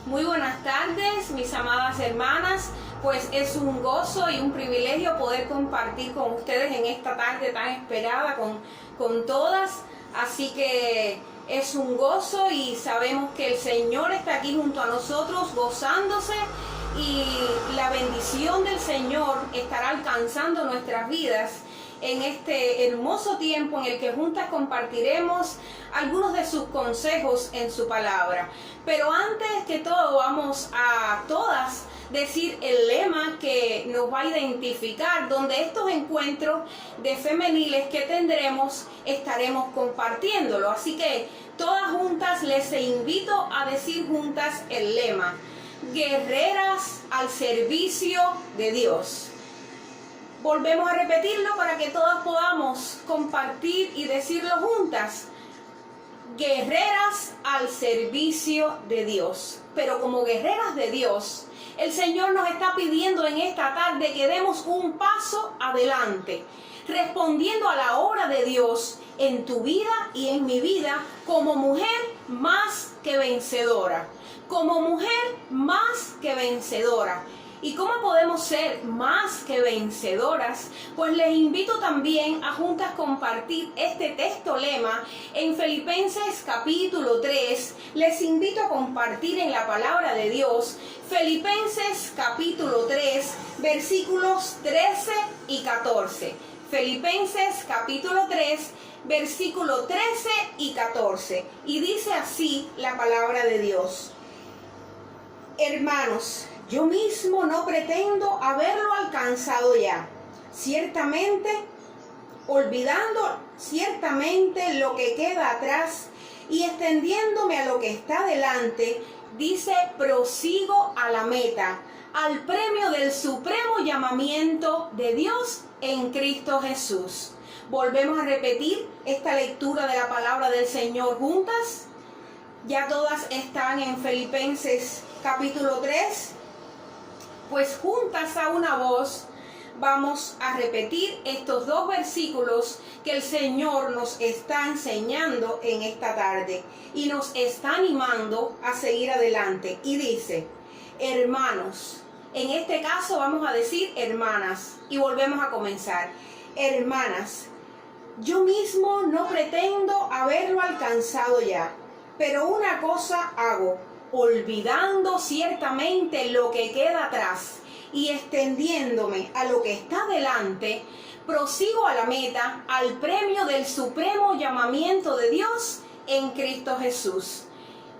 Muy buenas tardes, mis amadas hermanas. Pues es un gozo y un privilegio poder compartir con ustedes en esta tarde tan esperada con todas. Así que es un gozo y sabemos que el Señor está aquí junto a nosotros gozándose, y la bendición del Señor estará alcanzando nuestras vidas en este hermoso tiempo en el que juntas compartiremos algunos de sus consejos en su palabra. Pero antes que todo, vamos a todas decir el lema que nos va a identificar, donde estos encuentros de femeniles que tendremos estaremos compartiéndolo. Así que todas juntas les invito a decir juntas el lema: guerreras al servicio de Dios. Volvemos a repetirlo para que todas podamos compartir y decirlo juntas: guerreras al servicio de Dios. Pero como guerreras de Dios, el Señor nos está pidiendo en esta tarde que demos un paso adelante, respondiendo a la obra de Dios en tu vida y en mi vida como mujer más que vencedora. Como mujer más que vencedora. ¿Y cómo podemos ser más que vencedoras? Pues les invito también a juntas compartir este texto lema en Filipenses capítulo 3. Les invito a compartir en la palabra de Dios Filipenses capítulo 3, versículos 13 y 14. Filipenses capítulo 3, versículo 13 y 14. Y dice así la palabra de Dios: hermanos, yo mismo no pretendo haberlo alcanzado ya, ciertamente, olvidando ciertamente lo que queda atrás y extendiéndome a lo que está delante, dice: prosigo a la meta, al premio del supremo llamamiento de Dios en Cristo Jesús. Volvemos a repetir esta lectura de la palabra del Señor juntas. Ya todas están en Filipenses capítulo 3. Pues juntas a una voz vamos a repetir estos dos versículos que el Señor nos está enseñando en esta tarde y nos está animando a seguir adelante. Y dice: hermanos, en este caso vamos a decir hermanas, y volvemos a comenzar. Hermanas, yo mismo no pretendo haberlo alcanzado ya, pero una cosa hago, olvidando ciertamente lo que queda atrás y extendiéndome a lo que está delante, prosigo a la meta, al premio del supremo llamamiento de Dios en Cristo Jesús.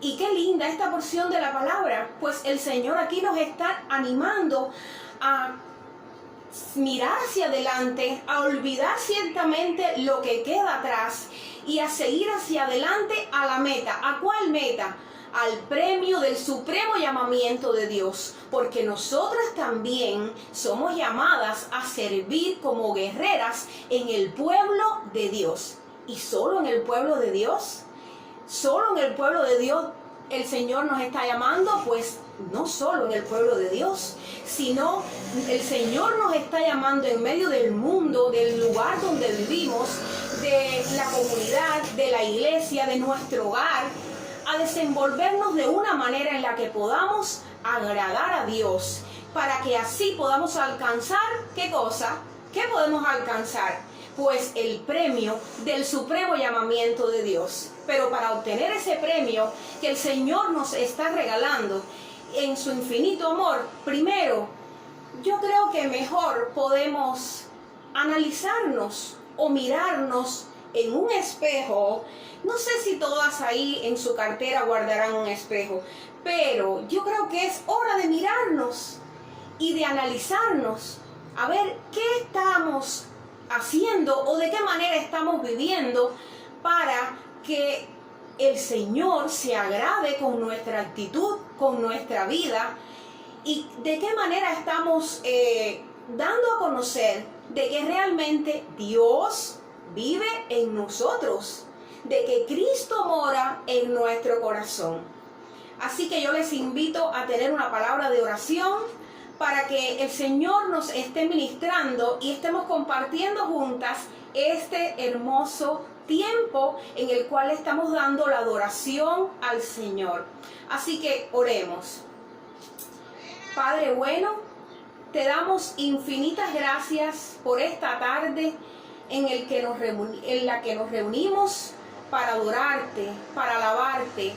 Y qué linda esta porción de la palabra, pues el Señor aquí nos está animando a mirar hacia adelante, a olvidar ciertamente lo que queda atrás y a seguir hacia adelante a la meta. ¿A cuál meta? Al premio del supremo llamamiento de Dios, porque nosotras también somos llamadas a servir como guerreras en el pueblo de Dios. ¿Y solo en el pueblo de Dios? ¿Solo en el pueblo de Dios el Señor nos está llamando? Pues no solo en el pueblo de Dios, sino el Señor nos está llamando en medio del mundo, del lugar donde vivimos, de la comunidad, de la iglesia, de nuestro hogar, a desenvolvernos de una manera en la que podamos agradar a Dios, para que así podamos alcanzar, ¿qué cosa? ¿Qué podemos alcanzar? Pues el premio del supremo llamamiento de Dios. Pero para obtener ese premio que el Señor nos está regalando en su infinito amor, primero, yo creo que mejor podemos analizarnos o mirarnos en un espejo. No sé si todas ahí en su cartera guardarán un espejo, pero yo creo que es hora de mirarnos y de analizarnos, a ver qué estamos haciendo o de qué manera estamos viviendo para que el Señor se agrade con nuestra actitud, con nuestra vida, y de qué manera estamos dando a conocer de que realmente Dios vive en nosotros, de que Cristo mora en nuestro corazón. Así que yo les invito a tener una palabra de oración para que el Señor nos esté ministrando y estemos compartiendo juntas este hermoso tiempo en el cual estamos dando la adoración al Señor. Así que oremos. Padre bueno, te damos infinitas gracias por esta tarde en la que nos reunimos para adorarte, para alabarte,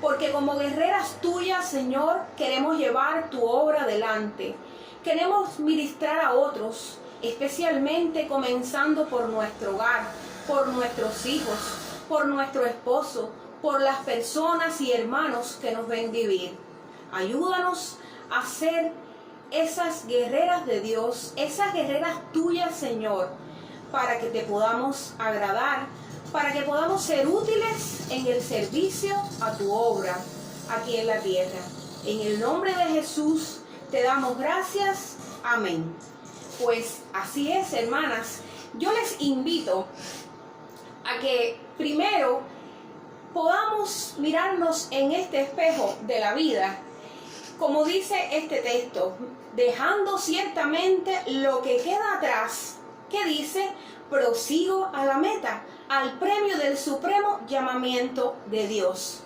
porque como guerreras tuyas, Señor, queremos llevar tu obra adelante. Queremos ministrar a otros, especialmente comenzando por nuestro hogar, por nuestros hijos, por nuestro esposo, por las personas y hermanos que nos ven vivir. Ayúdanos a ser esas guerreras de Dios, esas guerreras tuyas, Señor, para que te podamos agradar, para que podamos ser útiles en el servicio a tu obra aquí en la tierra. En el nombre de Jesús te damos gracias. Amén. Pues así es, hermanas. Yo les invito a que primero podamos mirarnos en este espejo de la vida, como dice este texto, dejando ciertamente lo que queda atrás, que dice, prosigo a la meta, al premio del supremo llamamiento de Dios.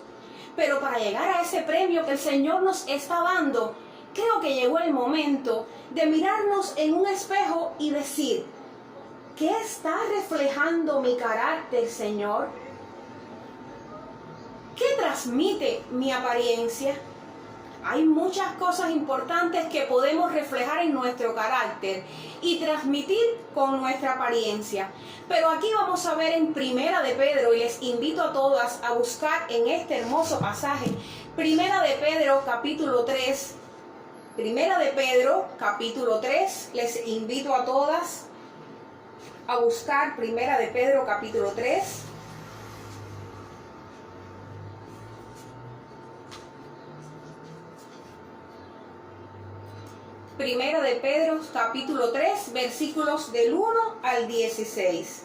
Pero para llegar a ese premio que el Señor nos está dando, creo que llegó el momento de mirarnos en un espejo y decir, ¿qué está reflejando mi carácter, Señor? ¿Qué transmite mi apariencia? Hay muchas cosas importantes que podemos reflejar en nuestro carácter y transmitir con nuestra apariencia. Pero aquí vamos a ver en Primera de Pedro, y les invito a todas a buscar en este hermoso pasaje, Primera de Pedro capítulo 3. Primera de Pedro capítulo 3, les invito a todas a buscar Primera de Pedro capítulo 3. Primera de Pedro capítulo 3, versículos del 1 al 16.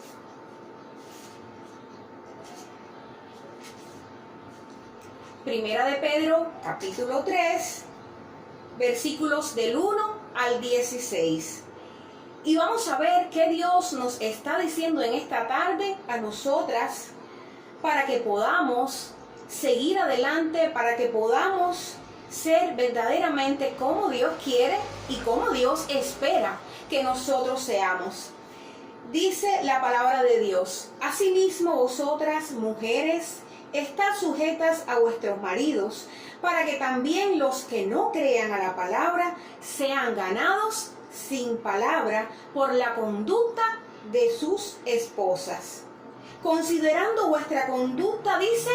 Primera de Pedro capítulo 3, versículos del 1 al 16. Y vamos a ver qué Dios nos está diciendo en esta tarde a nosotras para que podamos seguir adelante, para que podamos ser verdaderamente como Dios quiere y como Dios espera que nosotros seamos. Dice la palabra de Dios: asimismo vosotras, mujeres, estad sujetas a vuestros maridos, para que también los que no crean a la palabra sean ganados sin palabra por la conducta de sus esposas, considerando vuestra conducta, dice,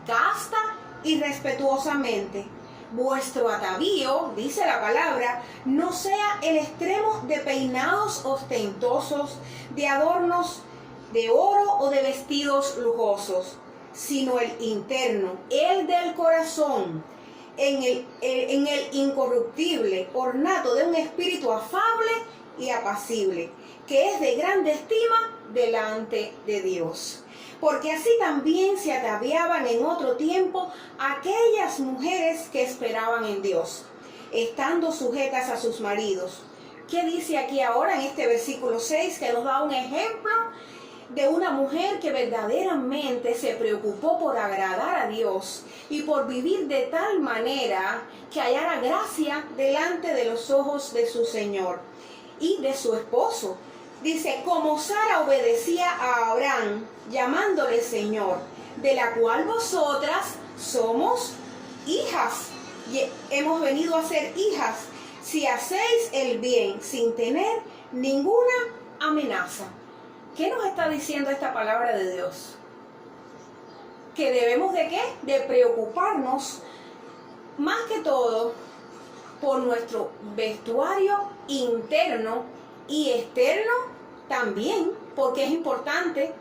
casta y respetuosamente. Vuestro atavío, dice la palabra, no sea el extremo de peinados ostentosos, de adornos de oro o de vestidos lujosos, sino el interno, el del corazón, en el incorruptible ornato de un espíritu afable y apacible, que es de grande estima delante de Dios. Porque así también se ataviaban en otro tiempo aquellas mujeres que esperaban en Dios, estando sujetas a sus maridos. ¿Qué dice aquí ahora en este versículo 6? Que nos da un ejemplo de una mujer que verdaderamente se preocupó por agradar a Dios y por vivir de tal manera que hallara gracia delante de los ojos de su Señor y de su esposo. Dice, como Sara obedecía a Abraham, llamándole Señor, de la cual vosotras somos hijas. Y hemos venido a ser hijas, si hacéis el bien sin tener ninguna amenaza. ¿Qué nos está diciendo esta palabra de Dios? Que debemos de ¿qué? De preocuparnos más que todo por nuestro vestuario interno y externo también, porque es importante,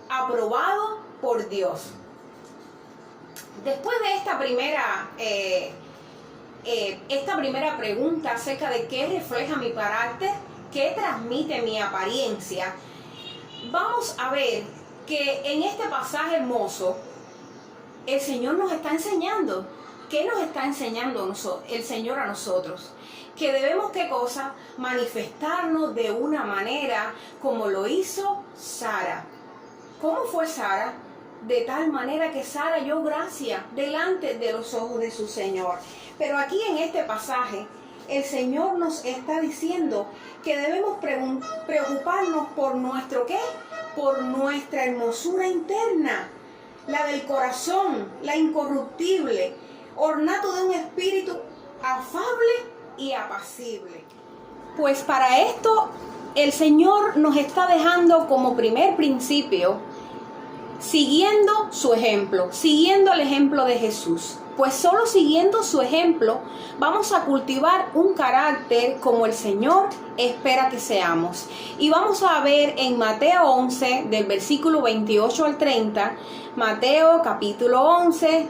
aprobado por Dios. Después de esta primera pregunta acerca de qué refleja mi carácter, qué transmite mi apariencia, vamos a ver que en este pasaje hermoso el Señor nos está enseñando. ¿Qué nos está enseñando el Señor a nosotros? Que debemos, ¿qué cosa? Manifestarnos de una manera como lo hizo Sara. ¿Cómo fue Sara? De tal manera que Sara halló gracia delante de los ojos de su Señor. Pero aquí en este pasaje, el Señor nos está diciendo que debemos preocuparnos por nuestro ¿qué? Por nuestra hermosura interna, la del corazón, la incorruptible, ornato de un espíritu afable y apacible. Pues para esto el Señor nos está dejando como primer principio, siguiendo su ejemplo, siguiendo el ejemplo de Jesús. Pues solo siguiendo su ejemplo vamos a cultivar un carácter como el Señor espera que seamos. Y vamos a ver en Mateo 11, del versículo 28 al 30, Mateo capítulo 11,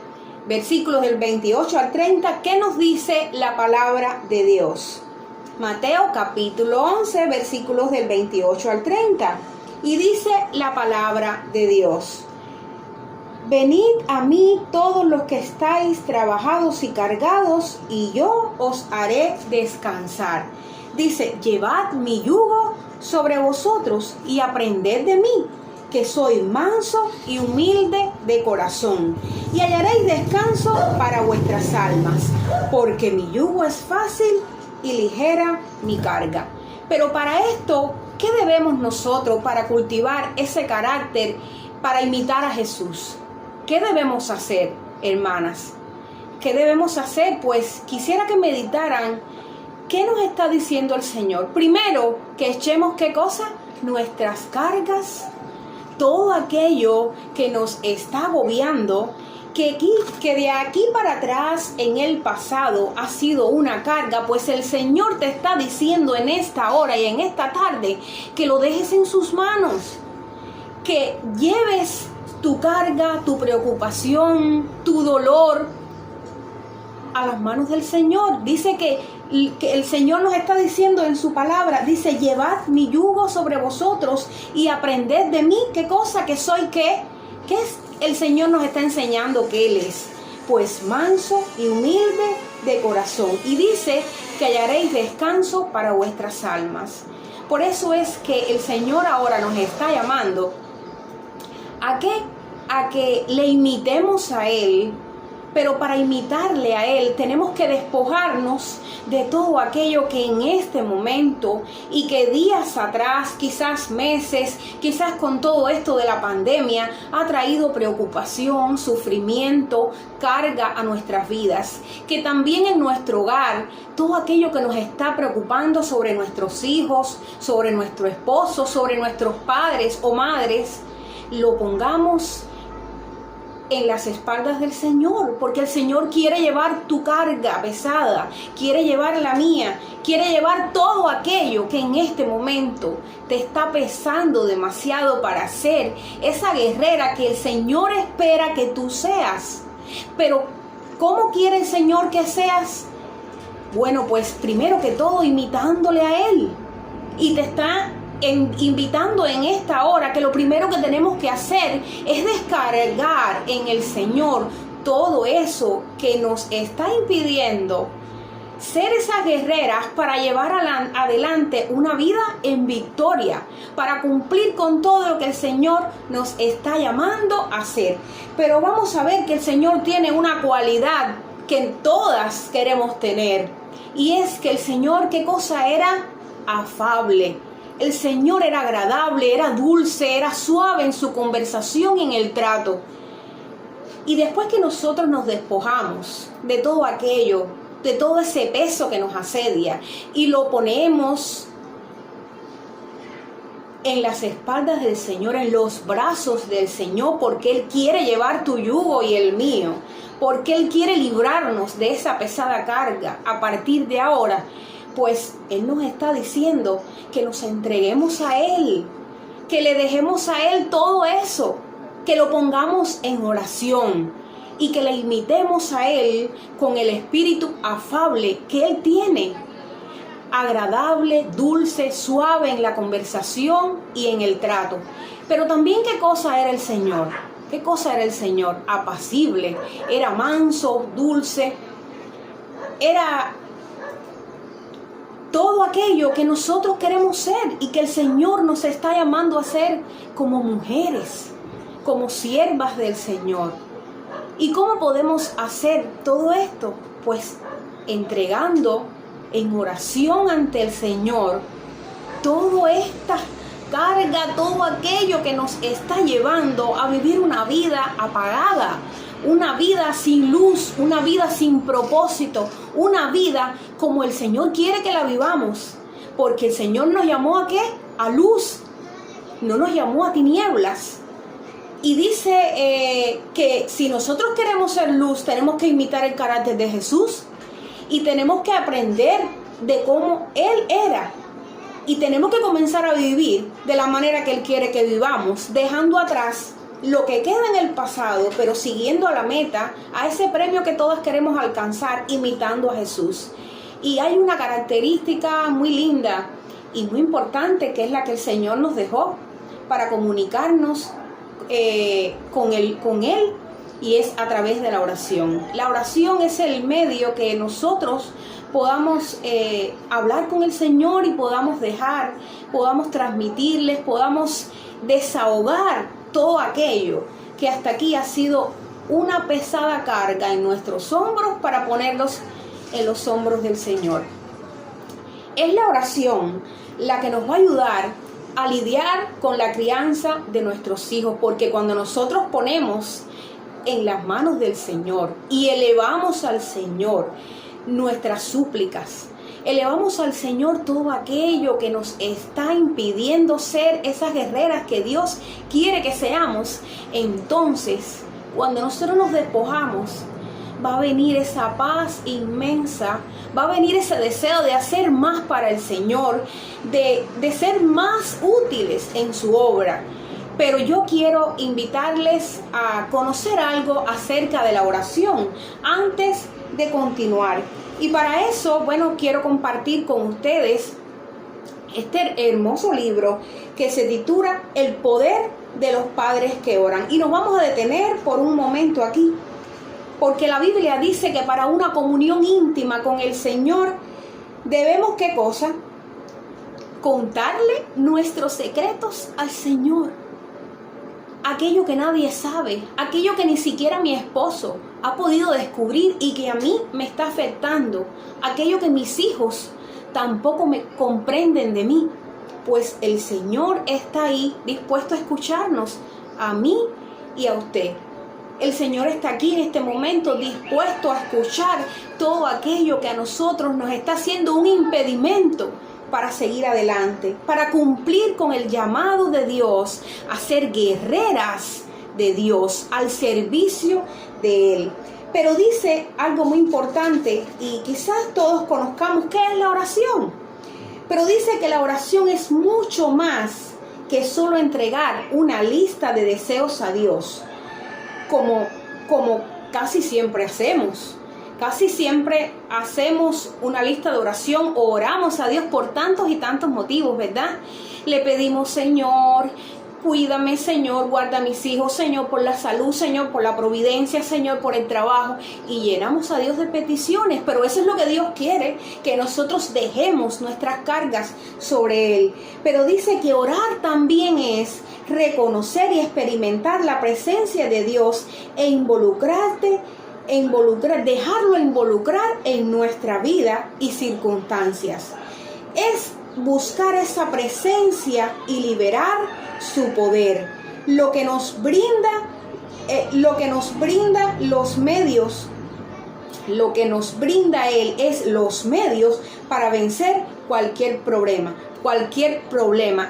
versículos del 28 al 30, ¿qué nos dice la palabra de Dios? Mateo capítulo 11, versículos del 28 al 30. Y dice la palabra de Dios: venid a mí todos los que estáis trabajados y cargados, y yo os haré descansar. Dice, llevad mi yugo sobre vosotros y aprended de mí, que soy manso y humilde de corazón, y hallaréis descanso para vuestras almas, porque mi yugo es fácil y ligera mi carga. Pero para esto, ¿qué debemos nosotros para cultivar ese carácter, para imitar a Jesús? ¿Qué debemos hacer, hermanas? ¿Qué debemos hacer? Pues quisiera que meditaran qué nos está diciendo el Señor. Primero, que echemos ¿qué cosa? Nuestras cargas, todo aquello que nos está agobiando, que de aquí para atrás en el pasado ha sido una carga, pues el Señor te está diciendo en esta hora y en esta tarde que lo dejes en sus manos, que lleves tu carga, tu preocupación, tu dolor a las manos del Señor. Dice que el Señor nos está diciendo en su palabra, dice, llevad mi yugo sobre vosotros y aprended de mí. ¿Qué cosa? ¿Que soy qué? ¿Qué es? El Señor nos está enseñando que Él es, pues, manso y humilde de corazón. Y dice que hallaréis descanso para vuestras almas. Por eso es que el Señor ahora nos está llamando ¿a qué? A que le imitemos a Él. Pero para imitarle a Él tenemos que despojarnos de todo aquello que en este momento y que días atrás, quizás meses, quizás con todo esto de la pandemia, ha traído preocupación, sufrimiento, carga a nuestras vidas. Que también en nuestro hogar, todo aquello que nos está preocupando sobre nuestros hijos, sobre nuestro esposo, sobre nuestros padres o madres, lo pongamos en las espaldas del Señor, porque el Señor quiere llevar tu carga pesada, quiere llevar la mía, quiere llevar todo aquello que en este momento te está pesando demasiado para ser esa guerrera que el Señor espera que tú seas. Pero ¿cómo quiere el Señor que seas? Bueno, pues primero que todo imitándole a Él. Y te está invitando en esta hora que lo primero que tenemos que hacer es descargar en el Señor todo eso que nos está impidiendo ser esas guerreras para llevar adelante una vida en victoria, para cumplir con todo lo que el Señor nos está llamando a hacer. Pero vamos a ver que el Señor tiene una cualidad que todas queremos tener, y es que el Señor, ¿qué cosa era? Afable. El Señor era agradable, era dulce, era suave en su conversación y en el trato. Y después que nosotros nos despojamos de todo aquello, de todo ese peso que nos asedia, y lo ponemos en las espaldas del Señor, en los brazos del Señor, porque Él quiere llevar tu yugo y el mío, porque Él quiere librarnos de esa pesada carga a partir de ahora. Pues Él nos está diciendo que nos entreguemos a Él, que le dejemos a Él todo eso, que lo pongamos en oración y que le imitemos a Él con el espíritu afable que Él tiene, agradable, dulce, suave en la conversación y en el trato. Pero también, ¿qué cosa era el Señor? ¿Qué cosa era el Señor? Apacible, era manso, dulce, era todo aquello que nosotros queremos ser y que el Señor nos está llamando a ser como mujeres, como siervas del Señor. ¿Y cómo podemos hacer todo esto? Pues entregando en oración ante el Señor toda esta carga, todo aquello que nos está llevando a vivir una vida apagada, una vida sin luz, una vida sin propósito, una vida como el Señor quiere que la vivamos. Porque el Señor nos llamó ¿a qué? A luz, no nos llamó a tinieblas. Y dice que si nosotros queremos ser luz, tenemos que imitar el carácter de Jesús y tenemos que aprender de cómo Él era. Y tenemos que comenzar a vivir de la manera que Él quiere que vivamos, dejando atrás lo que queda en el pasado, pero siguiendo a la meta, a ese premio que todos queremos alcanzar, imitando a Jesús. Y hay una característica muy linda y muy importante que es la que el Señor nos dejó para comunicarnos con Él, y es a través de la oración. La oración es el medio que nosotros podamos hablar con el Señor y podamos transmitirles, podamos desahogar todo aquello que hasta aquí ha sido una pesada carga en nuestros hombros para ponerlos en los hombros del Señor. Es la oración la que nos va a ayudar a lidiar con la crianza de nuestros hijos, porque cuando nosotros ponemos en las manos del Señor y elevamos al Señor nuestras súplicas, elevamos al Señor todo aquello que nos está impidiendo ser esas guerreras que Dios quiere que seamos, entonces cuando nosotros nos despojamos, va a venir esa paz inmensa, va a venir ese deseo de hacer más para el Señor, de ser más útiles en su obra. Pero yo quiero invitarles a conocer algo acerca de la oración antes de continuar. Y para eso, bueno, quiero compartir con ustedes este hermoso libro que se titula El poder de los padres que oran. Y nos vamos a detener por un momento aquí, porque la Biblia dice que para una comunión íntima con el Señor debemos, ¿qué cosa? Contarle nuestros secretos al Señor. Aquello que nadie sabe, aquello que ni siquiera mi esposo ha podido descubrir y que a mí me está afectando, aquello que mis hijos tampoco me comprenden de mí, pues el Señor está ahí dispuesto a escucharnos, a mí y a usted. El Señor está aquí en este momento dispuesto a escuchar todo aquello que a nosotros nos está haciendo un impedimento para seguir adelante, para cumplir con el llamado de Dios a ser guerreras de Dios al servicio de Él. Pero dice algo muy importante y quizás todos conozcamos qué es la oración. Pero dice que la oración es mucho más que solo entregar una lista de deseos a Dios, como casi siempre hacemos. Casi siempre hacemos una lista de oración o oramos a Dios por tantos y tantos motivos, ¿verdad? Le pedimos, Señor, cuídame, Señor, guarda a mis hijos, Señor, por la salud, Señor, por la providencia, Señor, por el trabajo. Y llenamos a Dios de peticiones, pero eso es lo que Dios quiere, que nosotros dejemos nuestras cargas sobre Él. Pero dice que orar también es reconocer y experimentar la presencia de Dios e dejarlo involucrar en nuestra vida y circunstancias. Es buscar esa presencia y liberar su poder. Lo que nos brinda los medios, lo que nos brinda Él es los medios para vencer cualquier problema.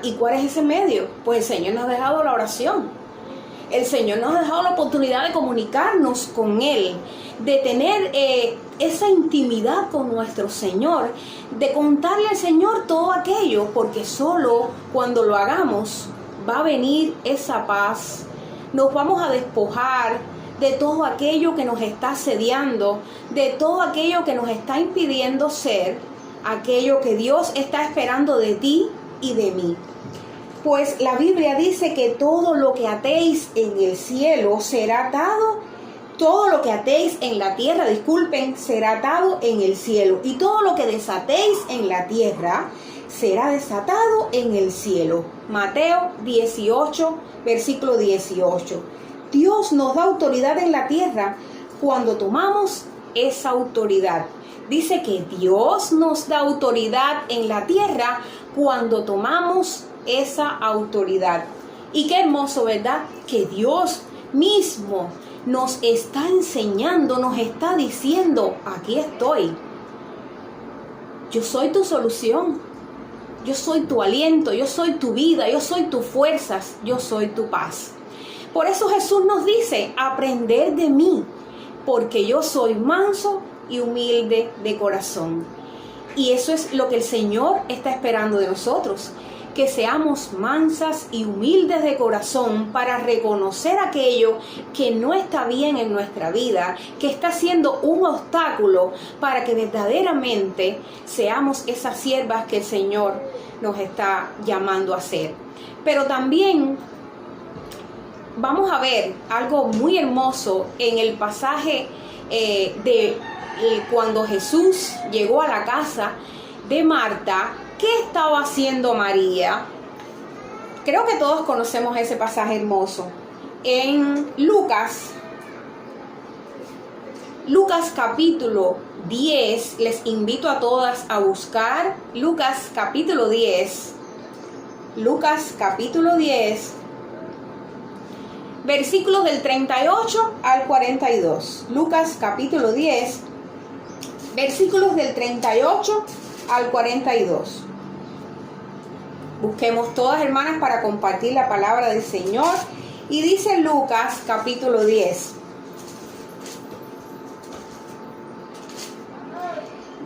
¿Y cuál es ese medio? Pues el Señor nos ha dejado la oración. El Señor nos ha dejado la oportunidad de comunicarnos con Él, de tener esa intimidad con nuestro Señor, de contarle al Señor todo aquello, porque solo cuando lo hagamos va a venir esa paz. Nos vamos a despojar de todo aquello que nos está asediando, de todo aquello que nos está impidiendo ser aquello que Dios está esperando de ti y de mí. Pues la Biblia dice que todo lo que atéis en el cielo será atado, todo lo que atéis en la tierra, será atado en el cielo. Y todo lo que desatéis en la tierra será desatado en el cielo. Mateo 18, versículo 18. Dios nos da autoridad en la tierra cuando tomamos esa autoridad. Dice que Dios nos da autoridad en la tierra cuando tomamos esa autoridad. Y qué hermoso, ¿verdad? Que Dios mismo nos está enseñando, nos está diciendo, aquí estoy. Yo soy tu solución. Yo soy tu aliento, yo soy tu vida, yo soy tus fuerzas, yo soy tu paz. Por eso Jesús nos dice, aprended de mí, porque yo soy manso y humilde de corazón. Y eso es lo que el Señor está esperando de nosotros, que seamos mansas y humildes de corazón para reconocer aquello que no está bien en nuestra vida, que está siendo un obstáculo para que verdaderamente seamos esas siervas que el Señor nos está llamando a ser. Pero también vamos a ver algo muy hermoso en el pasaje de cuando Jesús llegó a la casa de Marta. ¿Qué estaba haciendo María? Creo que todos conocemos ese pasaje hermoso. En Lucas capítulo 10, les invito a todas a buscar Lucas capítulo 10. Lucas capítulo 10, versículos del 38 al 42. Lucas capítulo 10, versículos del 38 al 42. Busquemos todas, hermanas, para compartir la palabra del Señor. Y dice Lucas capítulo 10.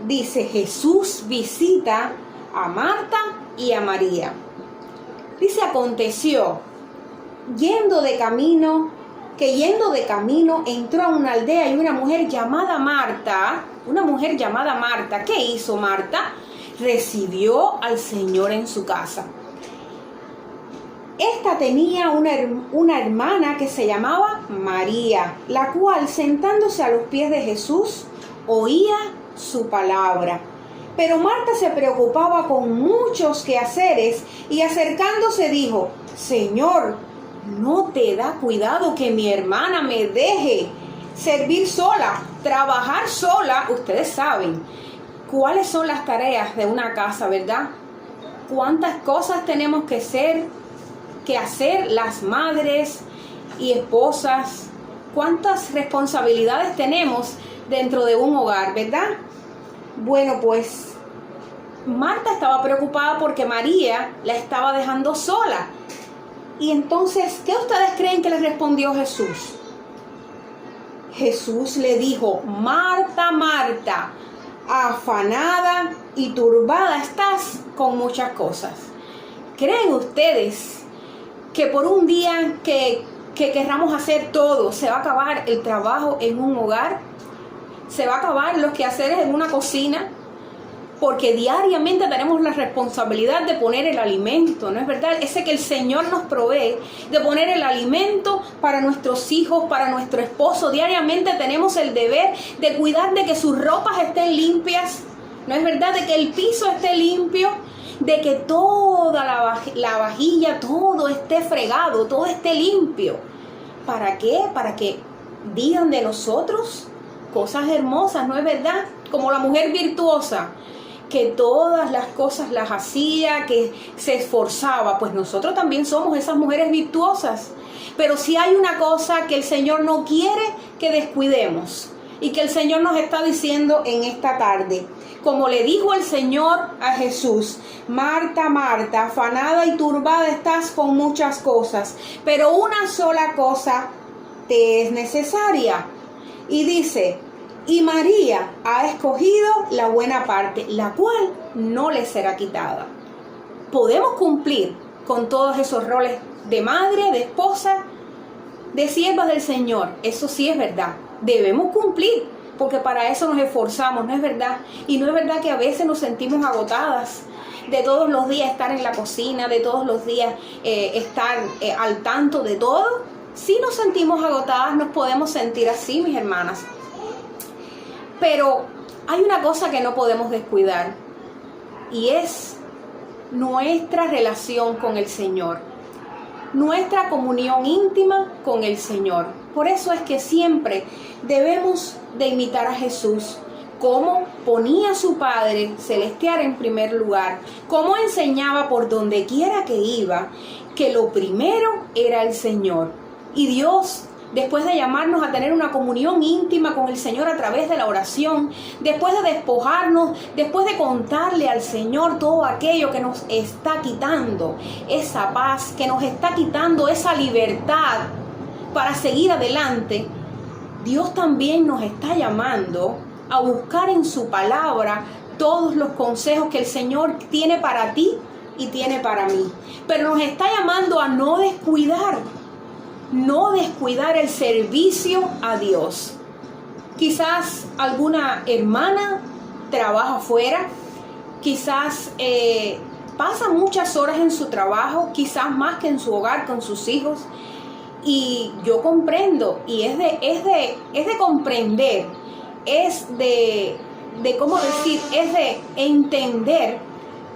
Dice, Jesús visita a Marta y a María. Dice, aconteció, yendo de camino entró a una aldea y una mujer llamada Marta. ¿Qué hizo Marta? Recibió al Señor en su casa. Esta tenía una hermana que se llamaba María, la cual, sentándose a los pies de Jesús, oía su palabra. Pero Marta se preocupaba con muchos quehaceres y acercándose dijo, Señor, ¿no te da cuidado que mi hermana me deje servir sola, trabajar sola? Ustedes saben cuáles son las tareas de una casa, ¿verdad? Cuántas cosas tenemos que hacer las madres y esposas. Cuántas responsabilidades tenemos dentro de un hogar, ¿verdad? Bueno, pues Marta estaba preocupada porque María la estaba dejando sola. Y entonces, ¿qué ustedes creen que le respondió Jesús? Jesús le dijo, Marta, Marta, afanada y turbada estás con muchas cosas. ¿Creen ustedes que por un día que querramos hacer todo, se va a acabar el trabajo en un hogar? ¿Se va a acabar los quehaceres en una cocina? Porque diariamente tenemos la responsabilidad de poner el alimento, ¿no es verdad? Ese que el Señor nos provee, de poner el alimento para nuestros hijos, para nuestro esposo. Diariamente tenemos el deber de cuidar de que sus ropas estén limpias, ¿no es verdad? De que el piso esté limpio, de que toda la vajilla, todo esté fregado, todo esté limpio. ¿Para qué? Para que digan de nosotros cosas hermosas, ¿no es verdad? Como la mujer virtuosa, que todas las cosas las hacía, que se esforzaba. Pues nosotros también somos esas mujeres virtuosas. Pero si hay una cosa que el Señor no quiere que descuidemos, y que el Señor nos está diciendo en esta tarde, como le dijo el Señor a Jesús, Marta, Marta, afanada y turbada estás con muchas cosas, pero una sola cosa te es necesaria. Y dice, y María ha escogido la buena parte, la cual no le será quitada. Podemos cumplir con todos esos roles de madre, de esposa, de sierva del Señor. Eso sí es verdad. Debemos cumplir, porque para eso nos esforzamos, ¿no es verdad? Y no es verdad que a veces nos sentimos agotadas de todos los días estar en la cocina, de todos los días estar al tanto de todo. Si nos sentimos agotadas, nos podemos sentir así, mis hermanas. Pero hay una cosa que no podemos descuidar, y es nuestra relación con el Señor, nuestra comunión íntima con el Señor. Por eso es que siempre debemos de imitar a Jesús, cómo ponía a su Padre Celestial en primer lugar, cómo enseñaba por donde quiera que iba, que lo primero era el Señor. Y Dios, después de llamarnos a tener una comunión íntima con el Señor a través de la oración, después de despojarnos, después de contarle al Señor todo aquello que nos está quitando esa paz, que nos está quitando esa libertad para seguir adelante, Dios también nos está llamando a buscar en su palabra todos los consejos que el Señor tiene para ti y tiene para mí. Pero nos está llamando a no descuidar el servicio a Dios. Quizás alguna hermana trabaja afuera, quizás pasa muchas horas en su trabajo, quizás más que en su hogar con sus hijos. Y yo comprendo, y es de comprender, es de entender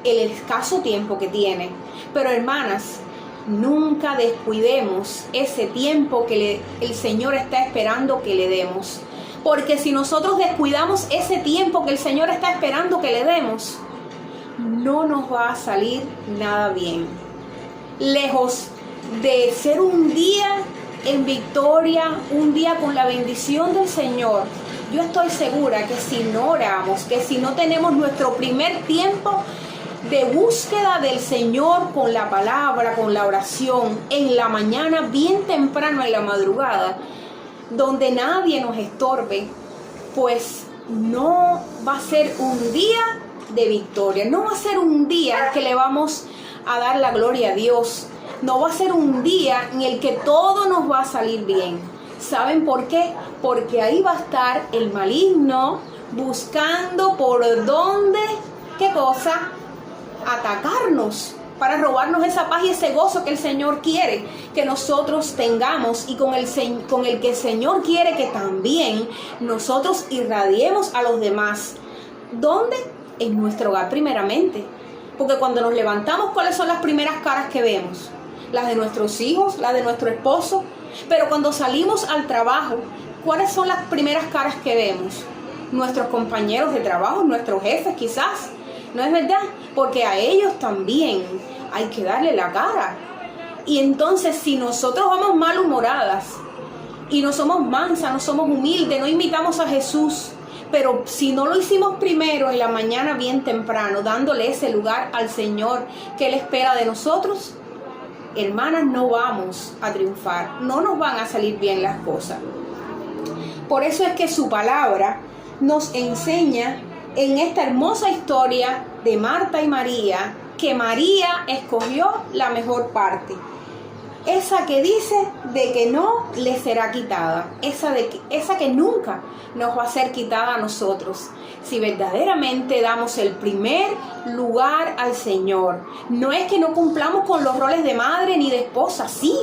el escaso tiempo que tiene. Pero hermanas, nunca descuidemos ese tiempo que el Señor está esperando que le demos. Porque si nosotros descuidamos ese tiempo que el Señor está esperando que le demos, no nos va a salir nada bien. Lejos de ser un día en victoria, un día con la bendición del Señor, yo estoy segura que si no oramos, que si no tenemos nuestro primer tiempo de búsqueda del Señor con la palabra, con la oración, en la mañana, bien temprano en la madrugada, donde nadie nos estorbe, pues no va a ser un día de victoria, no va a ser un día que le vamos a dar la gloria a Dios, no va a ser un día en el que todo nos va a salir bien. ¿Saben por qué? Porque ahí va a estar el maligno buscando por dónde, ¿qué cosa? Atacarnos, para robarnos esa paz y ese gozo que el Señor quiere que nosotros tengamos y con el que el Señor quiere que también nosotros irradiemos a los demás. ¿Dónde? En nuestro hogar primeramente. Porque cuando nos levantamos, ¿cuáles son las primeras caras que vemos? Las de nuestros hijos, las de nuestro esposo. Pero cuando salimos al trabajo, ¿cuáles son las primeras caras que vemos? Nuestros compañeros de trabajo, nuestros jefes quizás. ¿No es verdad? Porque a ellos también hay que darle la cara. Y entonces si nosotros vamos malhumoradas y no somos mansas, no somos humildes, no imitamos a Jesús, pero si no lo hicimos primero en la mañana bien temprano, dándole ese lugar al Señor que Él espera de nosotros, hermanas, no vamos a triunfar, no nos van a salir bien las cosas. Por eso es que su palabra nos enseña en esta hermosa historia de Marta y María, que María escogió la mejor parte, esa que dice de que no le será quitada, esa que nunca nos va a ser quitada a nosotros, si verdaderamente damos el primer lugar al Señor. No es que no cumplamos con los roles de madre ni de esposa, sí,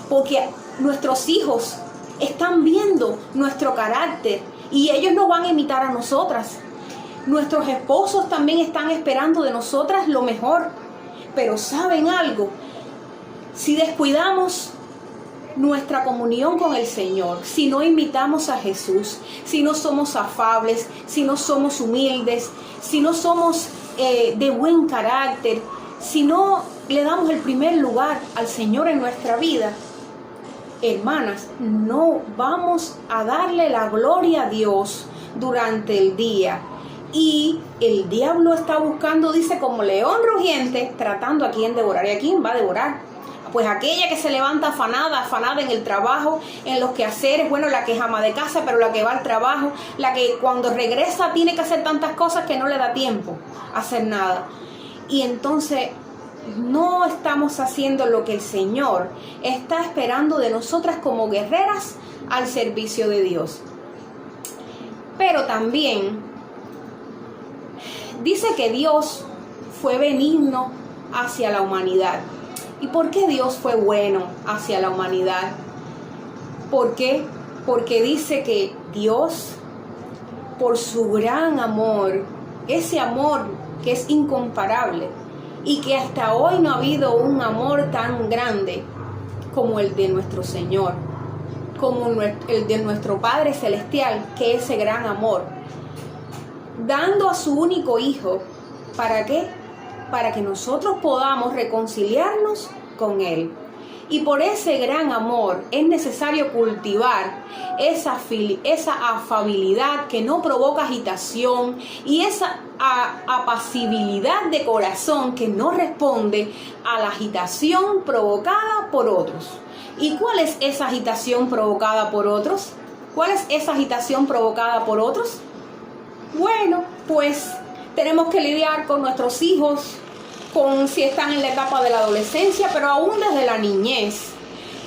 porque nuestros hijos están viendo nuestro carácter y ellos nos van a imitar a nosotras. Nuestros esposos también están esperando de nosotras lo mejor. Pero ¿saben algo? Si descuidamos nuestra comunión con el Señor, si no imitamos a Jesús, si no somos afables, si no somos humildes, si no somos de buen carácter, si no le damos el primer lugar al Señor en nuestra vida, hermanas, no vamos a darle la gloria a Dios durante el día. Y el diablo está buscando, dice, como león rugiente, tratando a quién devorar. ¿Y a quién va a devorar? Pues aquella que se levanta afanada en el trabajo, en los quehaceres, bueno, la que es ama de casa, pero la que va al trabajo, la que cuando regresa tiene que hacer tantas cosas que no le da tiempo a hacer nada. Y entonces no estamos haciendo lo que el Señor está esperando de nosotras como guerreras al servicio de Dios. Pero también dice que Dios fue benigno hacia la humanidad. ¿Y por qué Dios fue bueno hacia la humanidad? ¿Por qué? Porque dice que Dios, por su gran amor, ese amor que es incomparable, y que hasta hoy no ha habido un amor tan grande como el de nuestro Señor, como el de nuestro Padre Celestial, que es ese gran amor, dando a su único Hijo. ¿Para qué? Para que nosotros podamos reconciliarnos con Él. Y por ese gran amor es necesario cultivar esa afabilidad que no provoca agitación y esa apacibilidad de corazón que no responde a la agitación provocada por otros. ¿Y cuál es esa agitación provocada por otros? ¿Cuál es esa agitación provocada por otros? Bueno, pues tenemos que lidiar con nuestros hijos, si están en la etapa de la adolescencia, pero aún desde la niñez.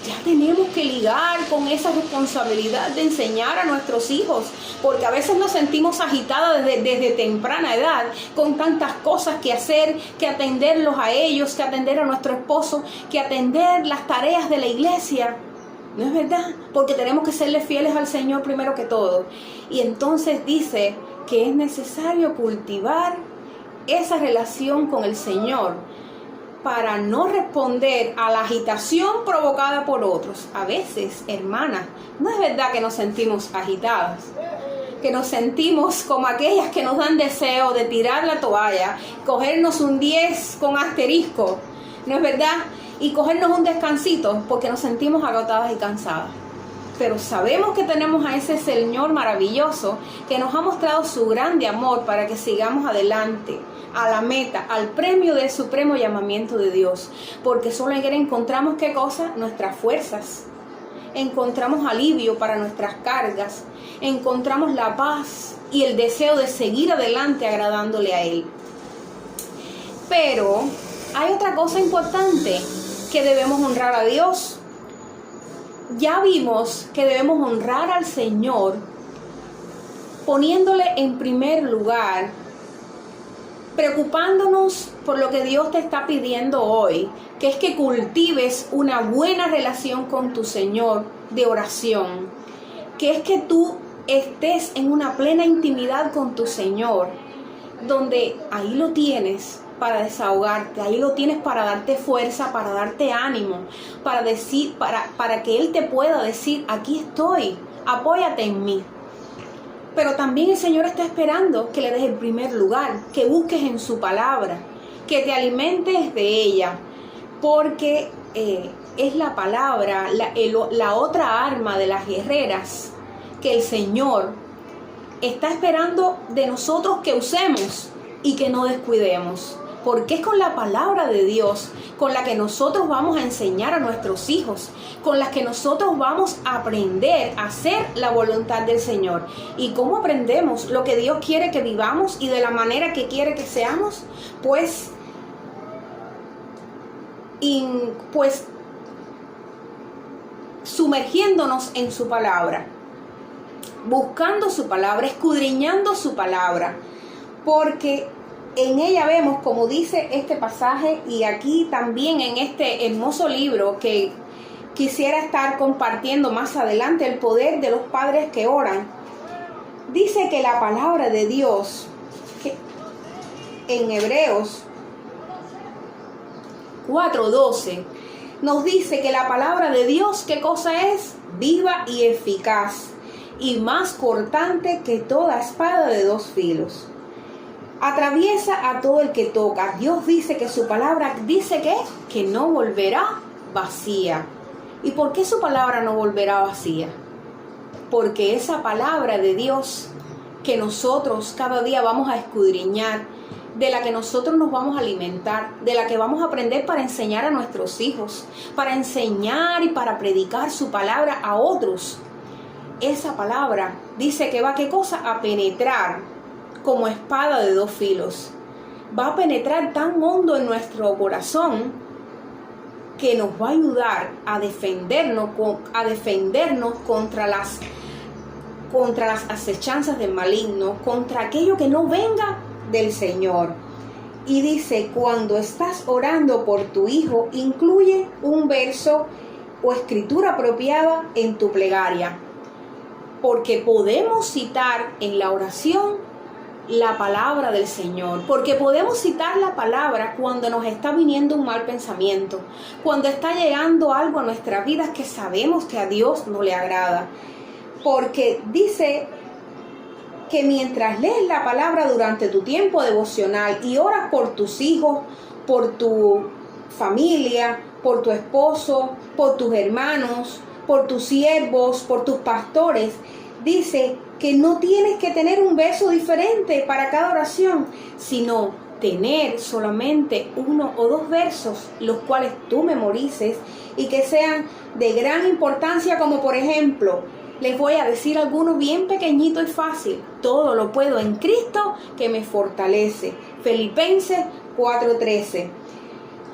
Ya tenemos que lidiar con esa responsabilidad de enseñar a nuestros hijos, porque a veces nos sentimos agitadas desde temprana edad, con tantas cosas que hacer, que atenderlos a ellos, que atender a nuestro esposo, que atender las tareas de la iglesia. ¿No es verdad? Porque tenemos que serle fieles al Señor primero que todo. Y entonces dice que es necesario cultivar esa relación con el Señor para no responder a la agitación provocada por otros. A veces, hermanas, no es verdad que nos sentimos agitadas, que nos sentimos como aquellas que nos dan deseo de tirar la toalla, cogernos un 10 con asterisco, ¿no es verdad? Y cogernos un descansito porque nos sentimos agotadas y cansadas. Pero sabemos que tenemos a ese Señor maravilloso que nos ha mostrado su grande amor para que sigamos adelante, a la meta, al premio del supremo llamamiento de Dios. Porque solo en Él encontramos, ¿qué cosa? Nuestras fuerzas. Encontramos alivio para nuestras cargas. Encontramos la paz y el deseo de seguir adelante agradándole a Él. Pero hay otra cosa importante, que debemos honrar a Dios. Ya vimos que debemos honrar al Señor poniéndole en primer lugar, preocupándonos por lo que Dios te está pidiendo hoy, que es que cultives una buena relación con tu Señor de oración, que es que tú estés en una plena intimidad con tu Señor, donde ahí lo tienes para desahogarte, ahí lo tienes para darte fuerza, para darte ánimo, para decir, para que Él te pueda decir: aquí estoy, apóyate en mí. Pero también el Señor está esperando que le des el primer lugar, que busques en su palabra, que te alimentes de ella, porque es la palabra, la otra arma de las guerreras que el Señor está esperando de nosotros que usemos y que no descuidemos. Porque es con la palabra de Dios con la que nosotros vamos a enseñar a nuestros hijos, con la que nosotros vamos a aprender a hacer la voluntad del Señor. ¿Y cómo aprendemos lo que Dios quiere que vivamos y de la manera que quiere que seamos? Pues sumergiéndonos en su palabra, buscando su palabra, escudriñando su palabra, porque en ella vemos, como dice este pasaje, y aquí también en este hermoso libro que quisiera estar compartiendo más adelante, el poder de los padres que oran. Dice que la palabra de Dios, que en Hebreos 4:12, nos dice que la palabra de Dios, ¿qué cosa es? Viva y eficaz, y más cortante que toda espada de 2 filos. Atraviesa a todo el que toca. Dios dice que su palabra dice que no volverá vacía. ¿Y por qué su palabra no volverá vacía? Porque esa palabra de Dios que nosotros cada día vamos a escudriñar, de la que nosotros nos vamos a alimentar, de la que vamos a aprender para enseñar a nuestros hijos, para enseñar y para predicar su palabra a otros. Esa palabra dice que va, ¿qué cosa? A penetrar como espada de 2 filos. Va a penetrar tan hondo en nuestro corazón que nos va a ayudar a defendernos contra las acechanzas del maligno, contra aquello que no venga del Señor. Y dice, cuando estás orando por tu hijo, incluye un verso o escritura apropiada en tu plegaria, porque podemos citar en la oración la palabra del Señor, porque podemos citar la palabra cuando nos está viniendo un mal pensamiento, cuando está llegando algo a nuestras vidas que sabemos que a Dios no le agrada, porque dice que mientras lees la palabra durante tu tiempo devocional y oras por tus hijos, por tu familia, por tu esposo, por tus hermanos, por tus siervos, por tus pastores, dice que no tienes que tener un verso diferente para cada oración, sino tener solamente 1 o 2 versos, los cuales tú memorices y que sean de gran importancia, como por ejemplo, les voy a decir alguno bien pequeñito y fácil. Todo lo puedo en Cristo que me fortalece. Filipenses 4:13.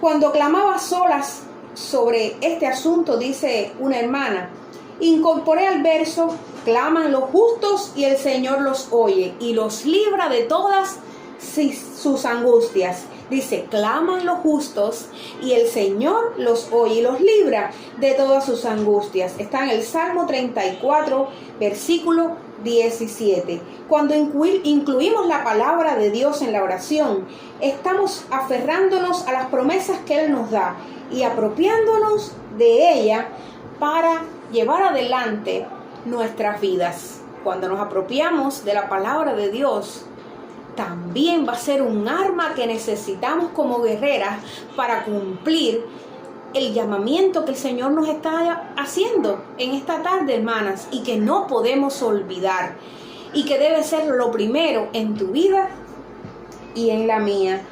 Cuando clamaba solas sobre este asunto, dice una hermana, incorporé al verso, claman los justos y el Señor los oye y los libra de todas sus angustias. Dice, claman los justos y el Señor los oye y los libra de todas sus angustias. Está en el Salmo 34, versículo 17. Cuando incluimos la palabra de Dios en la oración, estamos aferrándonos a las promesas que Él nos da y apropiándonos de ella para llevar adelante nuestras vidas. Cuando nos apropiamos de la palabra de Dios, también va a ser un arma que necesitamos como guerreras para cumplir el llamamiento que el Señor nos está haciendo en esta tarde, hermanas, y que no podemos olvidar y que debe ser lo primero en tu vida y en la mía.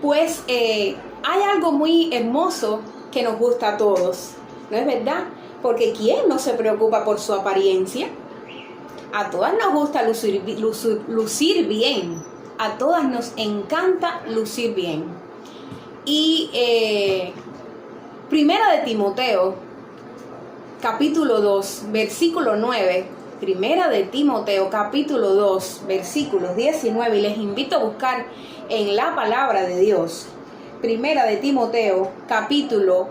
Pues hay algo muy hermoso que nos gusta a todos, ¿no es verdad? Porque ¿quién no se preocupa por su apariencia? A todas nos gusta lucir bien. A todas nos encanta lucir bien. Y Primera de Timoteo, capítulo 2, versículo 9. Primera de Timoteo, capítulo 2, versículos 19. Y les invito a buscar en la palabra de Dios. Primera de Timoteo, capítulo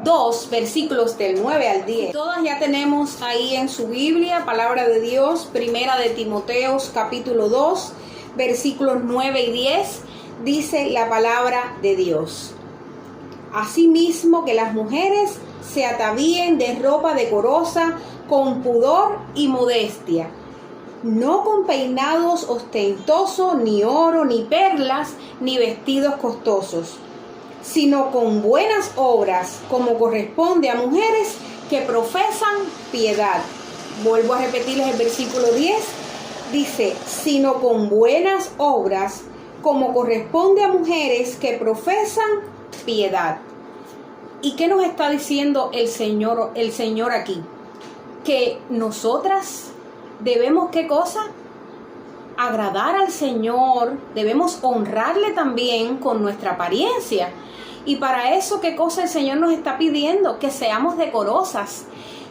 2, versículos del 9 al 10. Todas ya tenemos ahí en su Biblia, palabra de Dios. Primera de Timoteo, capítulo 2, versículos 9 y 10, dice la palabra de Dios. Asimismo que las mujeres se atavíen de ropa decorosa, con pudor y modestia, no con peinados ostentosos, ni oro, ni perlas, ni vestidos costosos, sino con buenas obras, como corresponde a mujeres que profesan piedad. Vuelvo a repetirles el versículo 10. Dice, sino con buenas obras, como corresponde a mujeres que profesan piedad. ¿Y qué nos está diciendo el Señor aquí? Que nosotras debemos, ¿qué cosa? Agradar al Señor, debemos honrarle también con nuestra apariencia. Y para eso, ¿qué cosa el Señor nos está pidiendo? Que seamos decorosas.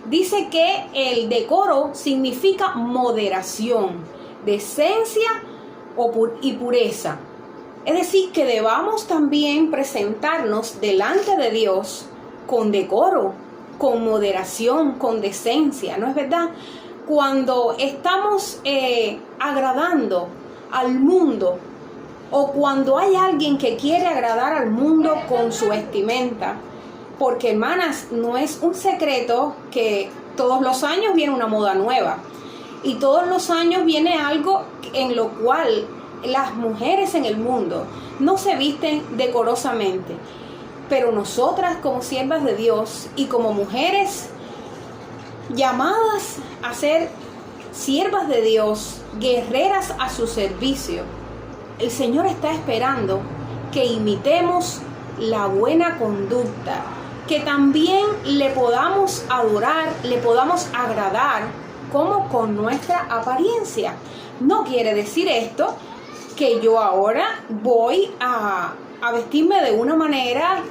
Dice que el decoro significa moderación, decencia y pureza. Es decir, que debamos también presentarnos delante de Dios con decoro, con moderación, con decencia, ¿no es verdad? Cuando estamos agradando al mundo, o cuando hay alguien que quiere agradar al mundo con su vestimenta, porque, hermanas, no es un secreto que todos los años viene una moda nueva y todos los años viene algo en lo cual las mujeres en el mundo no se visten decorosamente. Pero nosotras, como siervas de Dios y como mujeres llamadas a ser siervas de Dios, guerreras a su servicio, el Señor está esperando que imitemos la buena conducta, que también le podamos adorar, le podamos agradar, como con nuestra apariencia. No quiere decir esto que yo ahora voy a vestirme de una manera,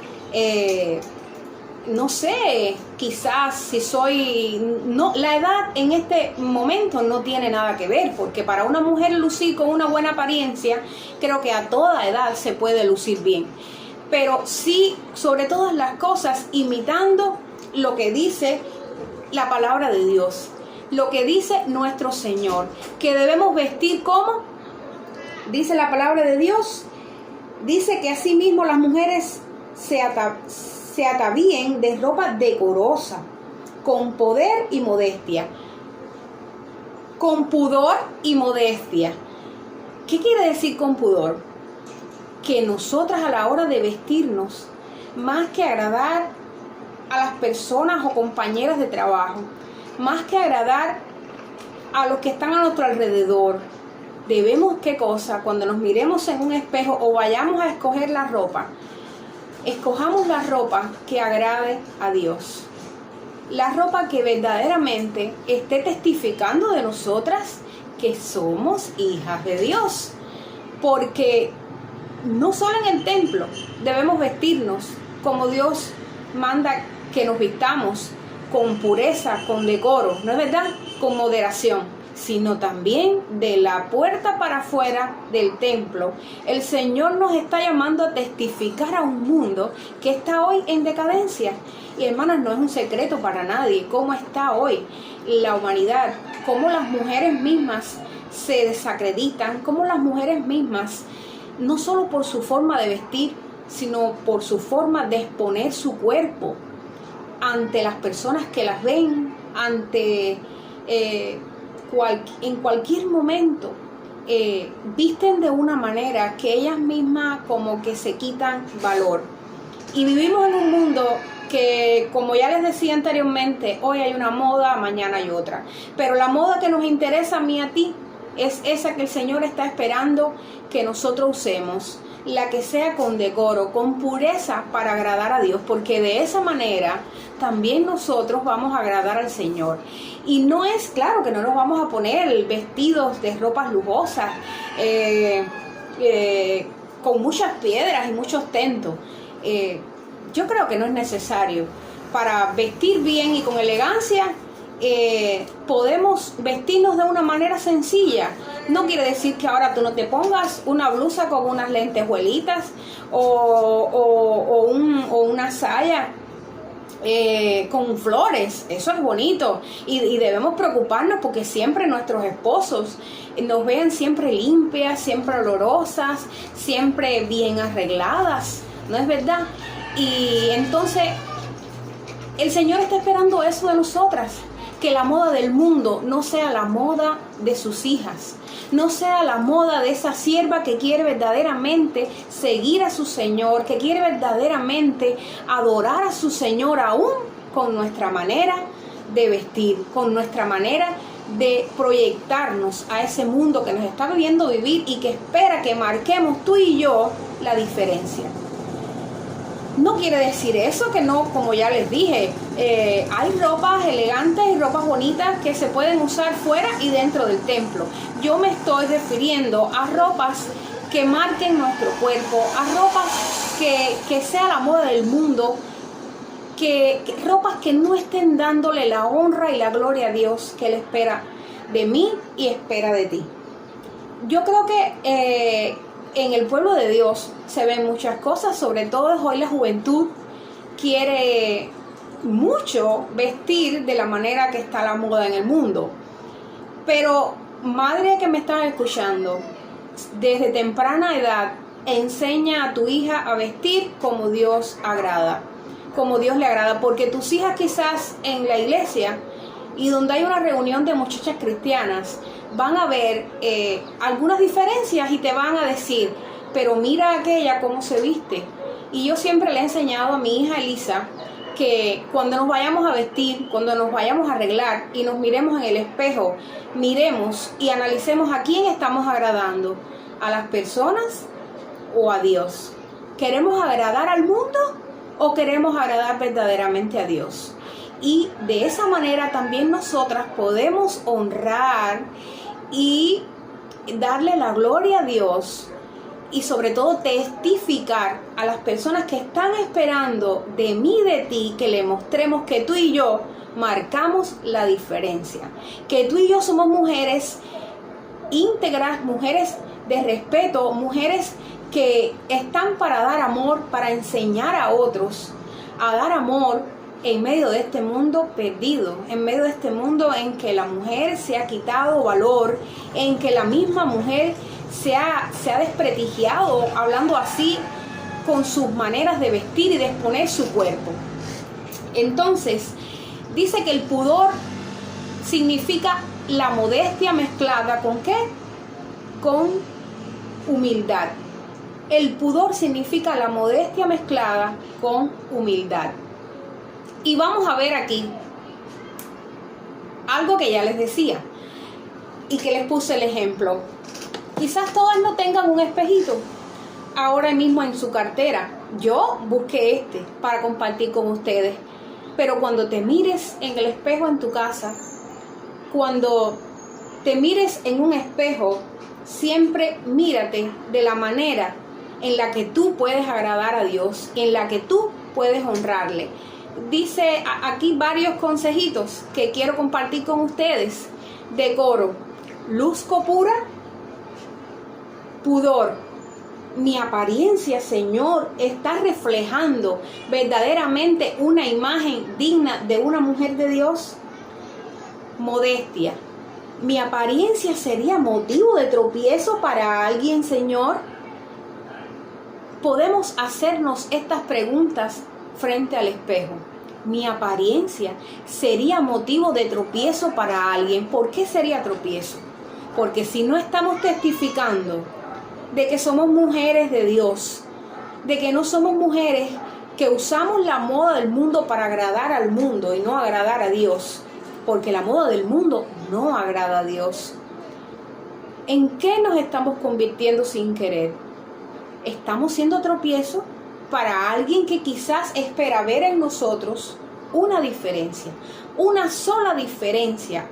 no sé, quizás si soy... No, la edad en este momento no tiene nada que ver, porque para una mujer lucir con una buena apariencia, creo que a toda edad se puede lucir bien. Pero sí, sobre todas las cosas, imitando lo que dice la palabra de Dios, lo que dice nuestro Señor, que debemos vestir como dice la palabra de Dios, dice que asimismo las mujeres se atavíen de ropa decorosa, con poder y modestia. Con pudor y modestia. ¿Qué quiere decir con pudor? Que nosotras a la hora de vestirnos, más que agradar a las personas o compañeras de trabajo, más que agradar a los que están a nuestro alrededor, debemos, ¿qué cosa? Cuando nos miremos en un espejo o vayamos a escoger la ropa, escojamos la ropa que agrade a Dios. La ropa que verdaderamente esté testificando de nosotras que somos hijas de Dios. Porque no solo en el templo debemos vestirnos como Dios manda que nos vistamos, con pureza, con decoro, ¿no es verdad? Con moderación, sino también de la puerta para afuera del templo. El Señor nos está llamando a testificar a un mundo que está hoy en decadencia. Y hermanas, no es un secreto para nadie cómo está hoy la humanidad, cómo las mujeres mismas se desacreditan, cómo las mujeres mismas, no solo por su forma de vestir, sino por su forma de exponer su cuerpo ante las personas que las ven, ante en cualquier momento, visten de una manera que ellas mismas como que se quitan valor. Y vivimos en un mundo que, como ya les decía anteriormente, hoy hay una moda, mañana hay otra. Pero la moda que nos interesa a mí y a ti es esa que el Señor está esperando que nosotros usemos. La que sea con decoro, con pureza, para agradar a Dios, porque de esa manera también nosotros vamos a agradar al Señor. Y no es, claro, que no nos vamos a poner vestidos de ropas lujosas, con muchas piedras y muchos tentos. Yo creo que no es necesario. Para vestir bien y con elegancia, podemos vestirnos de una manera sencilla. No quiere decir que ahora tú no te pongas una blusa con unas lentejuelitas o una saya con flores. Eso es bonito y debemos preocuparnos porque siempre nuestros esposos nos vean siempre limpias, siempre olorosas, siempre bien arregladas, ¿no es verdad? Y entonces el Señor está esperando eso de nosotras, que la moda del mundo no sea la moda de sus hijas, no sea la moda de esa sierva que quiere verdaderamente seguir a su Señor, que quiere verdaderamente adorar a su Señor aún con nuestra manera de vestir, con nuestra manera de proyectarnos a ese mundo que nos está viviendo vivir y que espera que marquemos tú y yo la diferencia. No quiere decir eso que no, como ya les dije, hay ropas elegantes y ropas bonitas que se pueden usar fuera y dentro del templo. Yo me estoy refiriendo a ropas que marquen nuestro cuerpo, a ropas que sea la moda del mundo, ropas que no estén dándole la honra y la gloria a Dios que Él espera de mí y espera de ti. Yo creo que en el pueblo de Dios se ven muchas cosas, sobre todo hoy la juventud quiere mucho vestir de la manera que está la moda en el mundo. Pero madre que me estás escuchando, desde temprana edad enseña a tu hija a vestir como Dios agrada, como Dios le agrada, porque tus hijas quizás en la iglesia y donde hay una reunión de muchachas cristianas van a ver algunas diferencias y te van a decir, pero mira aquella cómo se viste. Y yo siempre le he enseñado a mi hija Elisa que cuando nos vayamos a vestir, cuando nos vayamos a arreglar y nos miremos en el espejo, miremos y analicemos a quién estamos agradando, a las personas o a Dios. ¿Queremos agradar al mundo o queremos agradar verdaderamente a Dios? Y de esa manera también nosotras podemos honrar y darle la gloria a Dios y sobre todo testificar a las personas que están esperando de mí y de ti que le mostremos que tú y yo marcamos la diferencia, que tú y yo somos mujeres íntegras, mujeres de respeto, mujeres que están para dar amor, para enseñar a otros a dar amor en medio de este mundo perdido, en medio de este mundo en que la mujer se ha quitado valor, en que la misma mujer se ha desprestigiado, hablando así, con sus maneras de vestir y de exponer su cuerpo. Entonces, dice que el pudor significa la modestia mezclada ¿con qué? Con humildad. El pudor significa la modestia mezclada con humildad. Y vamos a ver aquí algo que ya les decía y que les puse el ejemplo. Quizás todas no tengan un espejito ahora mismo en su cartera. Yo busqué para compartir con ustedes. Pero cuando te mires en el espejo en tu casa, cuando te mires en un espejo, siempre mírate de la manera en la que tú puedes agradar a Dios, en la que tú puedes honrarle. Dice aquí varios consejitos que quiero compartir con ustedes. Decoro, luzco pura, pudor. Mi apariencia, Señor, está reflejando verdaderamente una imagen digna de una mujer de Dios. Modestia. Mi apariencia sería motivo de tropiezo para alguien, Señor. Podemos hacernos estas preguntas frente al espejo. Mi apariencia sería motivo de tropiezo para alguien. ¿Por qué sería tropiezo? Porque si no estamos testificando de que somos mujeres de Dios, de que no somos mujeres que usamos la moda del mundo para agradar al mundo y no agradar a Dios, porque la moda del mundo no agrada a Dios. ¿En qué nos estamos convirtiendo sin querer? ¿Estamos siendo tropiezo para alguien que quizás espera ver en nosotros una diferencia? Una sola diferencia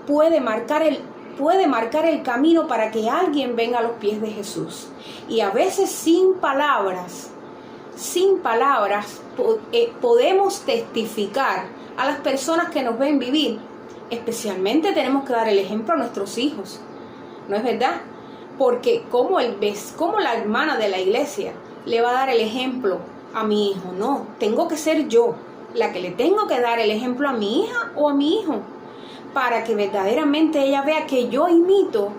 puede marcar el camino para que alguien venga a los pies de Jesús. Y a veces sin palabras podemos testificar a las personas que nos ven vivir. Especialmente tenemos que dar el ejemplo a nuestros hijos, ¿no es verdad? Porque como la hermana de la iglesia le va a dar el ejemplo a mi hijo. No, tengo que ser yo la que le tengo que dar el ejemplo a mi hija o a mi hijo, para que verdaderamente ella vea que yo imito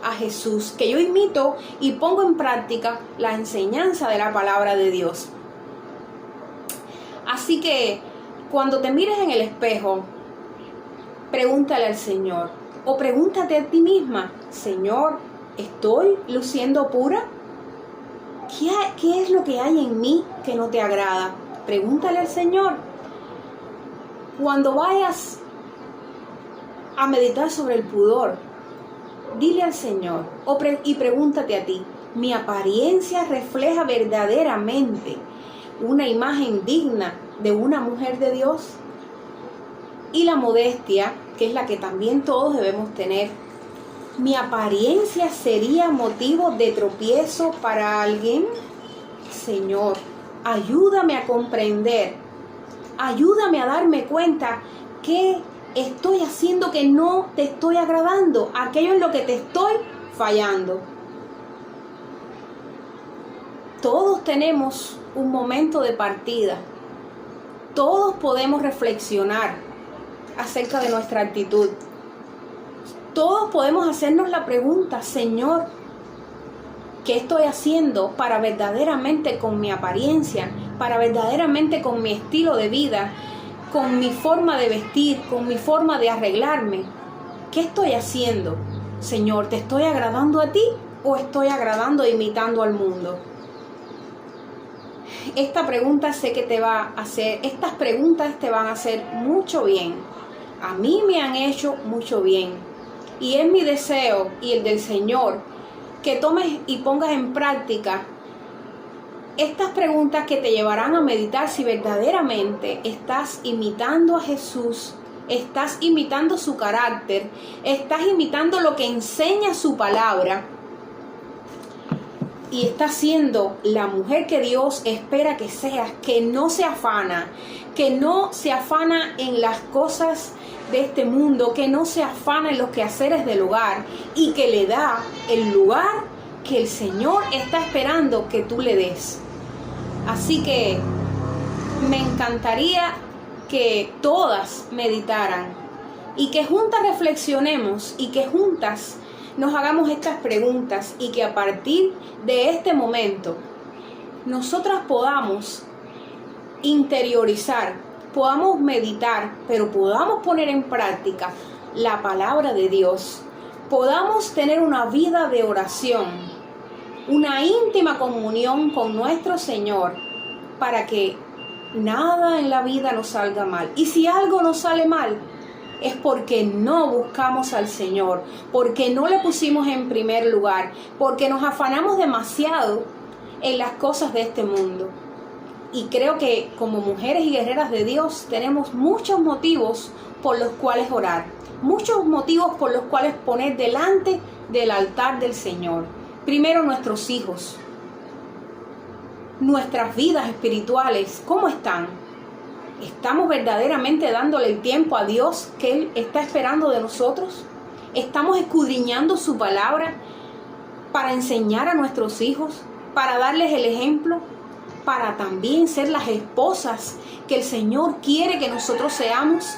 a Jesús, que yo imito y pongo en práctica la enseñanza de la palabra de Dios. Así que cuando te mires en el espejo, pregúntale al Señor, o pregúntate a ti misma: Señor, ¿estoy luciendo pura? ¿Qué es lo que hay en mí que no te agrada? Pregúntale al Señor. Cuando vayas a meditar sobre el pudor, dile al Señor y pregúntate a ti: ¿mi apariencia refleja verdaderamente una imagen digna de una mujer de Dios? Y la modestia, que es la que también todos debemos tener. ¿Mi apariencia sería motivo de tropiezo para alguien? Señor, ayúdame a comprender, ayúdame a darme cuenta que estoy haciendo que no te estoy agradando, aquello en lo que te estoy fallando. Todos tenemos un momento de partida. Todos podemos reflexionar acerca de nuestra actitud. Todos podemos hacernos la pregunta: Señor, ¿qué estoy haciendo para verdaderamente con mi apariencia, para verdaderamente con mi estilo de vida, con mi forma de vestir, con mi forma de arreglarme? ¿Qué estoy haciendo? Señor, ¿te estoy agradando a ti o estoy agradando e imitando al mundo? Esta pregunta sé que estas preguntas te van a hacer mucho bien. A mí me han hecho mucho bien. Y es mi deseo y el del Señor que tomes y pongas en práctica estas preguntas que te llevarán a meditar si verdaderamente estás imitando a Jesús, estás imitando su carácter, estás imitando lo que enseña su palabra y estás siendo la mujer que Dios espera que seas, que no se afana en las cosas de este mundo, que no se afana en los quehaceres del hogar y que le da el lugar que el Señor está esperando que tú le des. Así que me encantaría que todas meditaran y que juntas reflexionemos y que juntas nos hagamos estas preguntas y que a partir de este momento nosotras podamos interiorizar, podamos meditar, pero podamos poner en práctica la palabra de Dios, podamos tener una vida de oración, una íntima comunión con nuestro Señor, para que nada en la vida nos salga mal. Y si algo nos sale mal, es porque no buscamos al Señor, porque no le pusimos en primer lugar, porque nos afanamos demasiado en las cosas de este mundo. Y creo que como mujeres y guerreras de Dios tenemos muchos motivos por los cuales orar, muchos motivos por los cuales poner delante del altar del Señor. Primero, nuestros hijos, nuestras vidas espirituales, ¿cómo están? ¿Estamos verdaderamente dándole el tiempo a Dios que Él está esperando de nosotros? ¿Estamos escudriñando su palabra para enseñar a nuestros hijos, para darles el ejemplo, para también ser las esposas que el Señor quiere que nosotros seamos?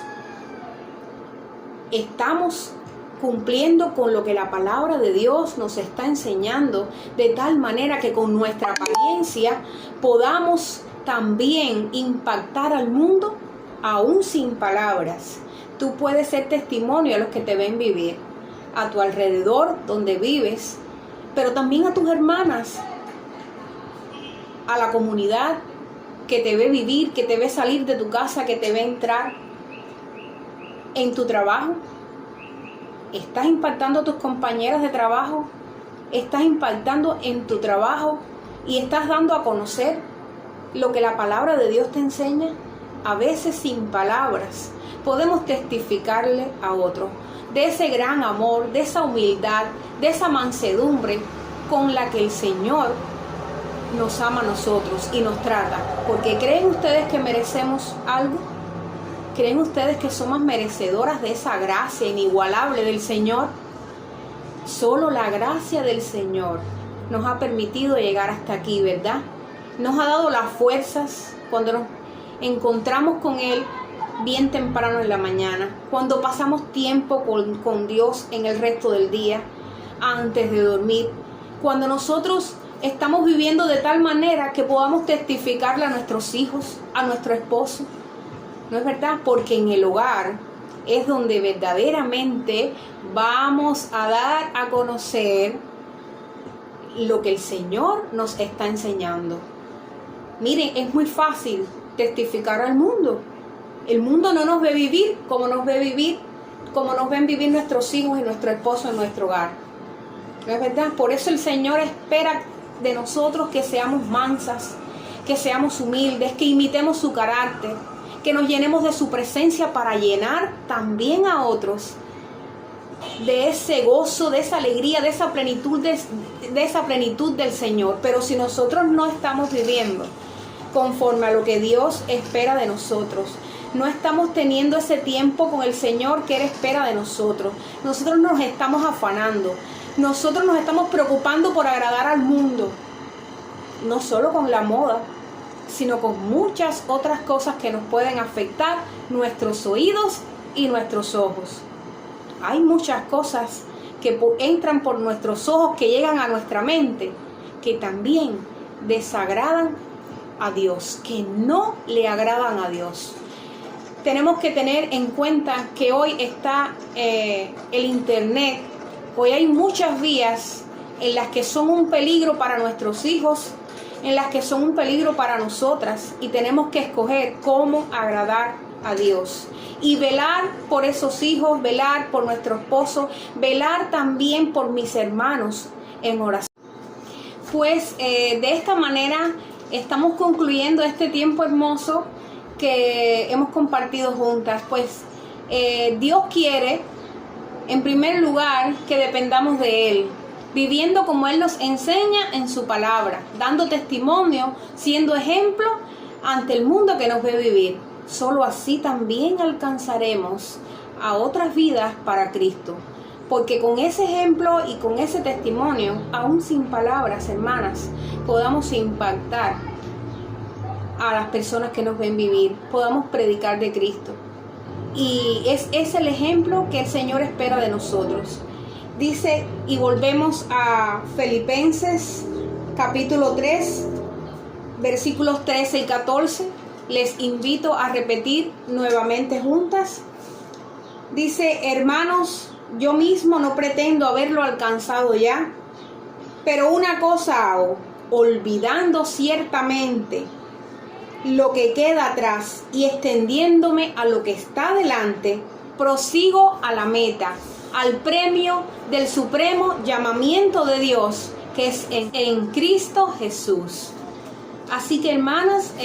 ¿Estamos cumpliendo con lo que la palabra de Dios nos está enseñando, de tal manera que con nuestra apariencia podamos también impactar al mundo, aún sin palabras? Tú puedes ser testimonio a los que te ven vivir, a tu alrededor donde vives, pero también a tus hermanas, a la comunidad que te ve vivir, que te ve salir de tu casa, que te ve entrar en tu trabajo. ¿Estás impactando a tus compañeras de trabajo? ¿Estás impactando en tu trabajo y estás dando a conocer lo que la palabra de Dios te enseña? A veces sin palabras podemos testificarle a otros de ese gran amor, de esa humildad, de esa mansedumbre con la que el Señor nos ama a nosotros y nos trata. Porque ¿creen ustedes que merecemos algo? ¿Creen ustedes que somos merecedoras de esa gracia inigualable del Señor? Solo la gracia del Señor nos ha permitido llegar hasta aquí, ¿verdad? Nos ha dado las fuerzas cuando nos encontramos con Él bien temprano en la mañana, cuando pasamos tiempo con Dios en el resto del día, antes de dormir, cuando nosotros estamos viviendo de tal manera que podamos testificarle a nuestros hijos, a nuestro esposo. ¿No es verdad? Porque en el hogar es donde verdaderamente vamos a dar a conocer lo que el Señor nos está enseñando. Miren, es muy fácil testificar al mundo. El mundo no nos ve vivir como nos ve vivir, como nos ven vivir nuestros hijos y nuestro esposo en nuestro hogar. ¿No es verdad? Por eso el Señor espera de nosotros que seamos mansas, que seamos humildes, que imitemos su carácter, que nos llenemos de su presencia para llenar también a otros de ese gozo, de esa alegría, de esa plenitud del Señor. Pero si nosotros no estamos viviendo conforme a lo que Dios espera de nosotros, no estamos teniendo ese tiempo con el Señor que Él espera de nosotros, nosotros nos estamos afanando, nosotros nos estamos preocupando por agradar al mundo, no solo con la moda, sino con muchas otras cosas que nos pueden afectar nuestros oídos y nuestros ojos. Hay muchas cosas que entran por nuestros ojos, que llegan a nuestra mente, que también desagradan a Dios, que no le agradan a Dios. Tenemos que tener en cuenta que hoy está el internet, hoy hay muchas vías en las que son un peligro para nuestros hijos, en las que son un peligro para nosotras, y tenemos que escoger cómo agradar a Dios y velar por esos hijos, velar por nuestro esposo, velar también por mis hermanos en oración. Pues de esta manera estamos concluyendo este tiempo hermoso que hemos compartido juntas. Pues Dios quiere, en primer lugar, que dependamos de Él, viviendo como Él nos enseña en su palabra, dando testimonio, siendo ejemplo ante el mundo que nos ve vivir. Solo así también alcanzaremos a otras vidas para Cristo. Porque con ese ejemplo y con ese testimonio, aún sin palabras, hermanas, podamos impactar a las personas que nos ven vivir, podamos predicar de Cristo. Y es el ejemplo que el Señor espera de nosotros. Dice, y volvemos a Filipenses capítulo 3, versículos 13 y 14. Les invito a repetir nuevamente juntas. Dice, hermanos, yo mismo no pretendo haberlo alcanzado ya, pero una cosa hago, olvidando ciertamente lo que queda atrás y extendiéndome a lo que está delante, prosigo a la meta, al premio del supremo llamamiento de Dios, que es en Cristo Jesús. Así que, hermanas,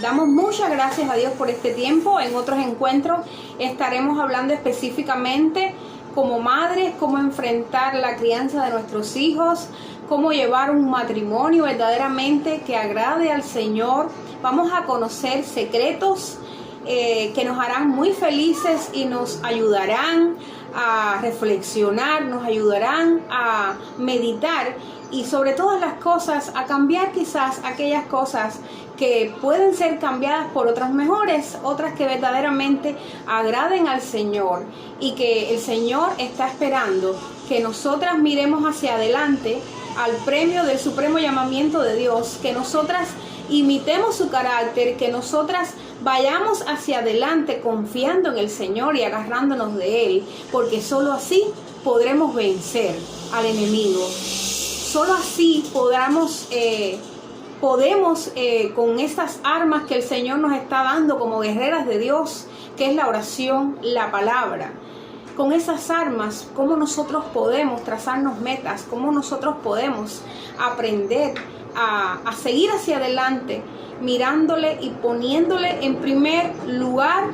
damos muchas gracias a Dios por este tiempo. En otros encuentros estaremos hablando específicamente como madres, cómo enfrentar la crianza de nuestros hijos, cómo llevar un matrimonio verdaderamente que agrade al Señor. Vamos a conocer secretos que nos harán muy felices y nos ayudarán a reflexionar, nos ayudarán a meditar y sobre todas las cosas a cambiar quizás aquellas cosas que pueden ser cambiadas por otras mejores, otras que verdaderamente agraden al Señor, y que el Señor está esperando que nosotras miremos hacia adelante al premio del supremo llamamiento de Dios, que nosotras imitemos su carácter, que nosotras vayamos hacia adelante confiando en el Señor y agarrándonos de Él, porque solo así podremos vencer al enemigo. Solo así podemos con estas armas que el Señor nos está dando como guerreras de Dios, que es la oración, la palabra. Con esas armas, cómo nosotros podemos trazarnos metas, cómo nosotros podemos aprender a seguir hacia adelante, mirándole y poniéndole en primer lugar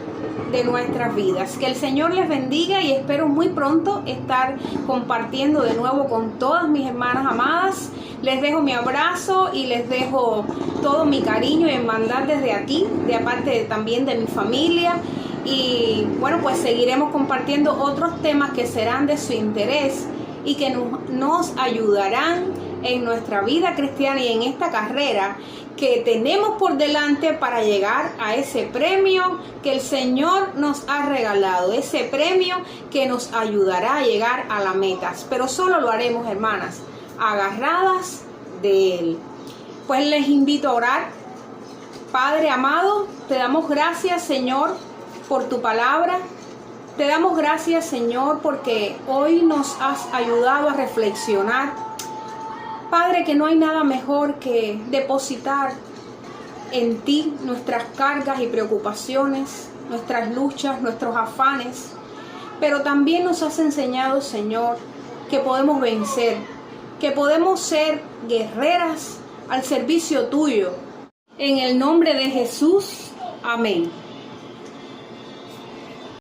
de nuestras vidas. Que el Señor les bendiga y espero muy pronto estar compartiendo de nuevo con todas mis hermanas amadas. Les dejo mi abrazo y les dejo todo mi cariño y hermandad desde aquí, de aparte también de mi familia. Y bueno, pues seguiremos compartiendo otros temas que serán de su interés y que nos ayudarán en nuestra vida cristiana y en esta carrera que tenemos por delante para llegar a ese premio que el Señor nos ha regalado, ese premio que nos ayudará a llegar a las metas, pero solo lo haremos, hermanas, agarradas de Él. Pues les invito a orar. Padre amado, te damos gracias, Señor, por tu palabra. Te damos gracias, Señor, porque hoy nos has ayudado a reflexionar. Padre, que no hay nada mejor que depositar en ti nuestras cargas y preocupaciones, nuestras luchas, nuestros afanes. Pero también nos has enseñado, Señor, que podemos vencer, que podemos ser guerreras al servicio tuyo. En el nombre de Jesús, amén.